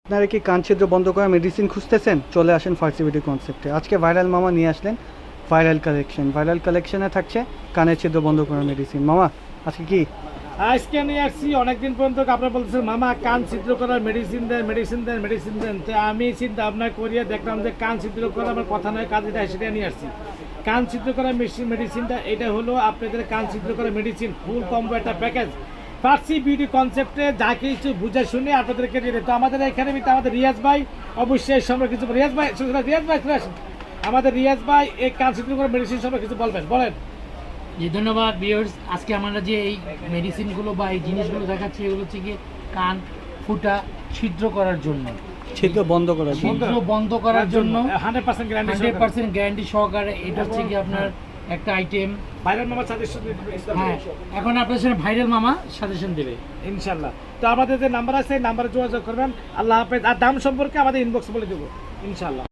আপনারা কি কান ছিদ্র বন্ধ করা মেডিসিন খুঁজতেছেন? চলে আসেন ফার্সিবিটি কনসেপ্টে। আজকে ভাইরাল মামা নিয়ে আসলেন ভাইরাল কালেকশনে থাকছে কানের ছিদ্র বন্ধ করা মেডিসিন। মামা আজকে কি আজকে নিয়ে আসছি। অনেকদিন পর্যন্ত আপনার বলতেছেন মামা কান ছিদ্র করার মেডিসিন দেন মেডিসিন দেন মেডিসিন দেন, তো আমি চিন্তা ভাবনা করিয়া দেখলাম যে কান ছিদ্র করা আমার কথা নয়, কাজ এটা সেটা নিয়ে আসছি। কান ছিদ্র করার মেডিসিনটা এটা হলো আপনাদের কান ছিদ্র করার মেডিসিন ফুল কম্বো একটা প্যাকেজ ফার্সি বিউটি কনসেপ্টে যা কিছু বুঝে শুনে আপনাদেরকে দিয়ে। তো আমাদের এখানে আমাদের রিয়াজ ভাই অবশ্যই সম্পর্কে কিছু রিয়াজ ভাই চলে আসেন। আমাদের রিয়াজ ভাই এই কান ছিদ্র করার মেডিসিন সম্পর্কে কিছু বলেন। জি ধন্যবাদ ভিউয়ার্স। আজকে আমরা যে এই মেডিসিনগুলো বা এই জিনিসগুলো দেখাচ্ছি এগুলো হচ্ছে গিয়ে কান ফুটা ছিদ্র করার জন্য, ছিদ্র বন্ধ করার জন্য। ছিদ্র বন্ধ করার জন্য 100% গ্যারান্টি 100% গ্যারান্টি সহকারে। এটা হচ্ছে কি আপনার একটা আইটেম। ভাইরাল মামা সাজেশন হ্যাঁ, এখন আপনার সাথে ভাইরাল মামা সাজেশন দেবে ইনশাল্লাহ। তো আমাদের যে নাম্বার আছে এই নাম্বারে যোগাযোগ করবেন। আল্লাহ হাফেজ। আর দাম সম্পর্কে আমাদের ইনবক্স বলে দেবো ইনশাল্লাহ।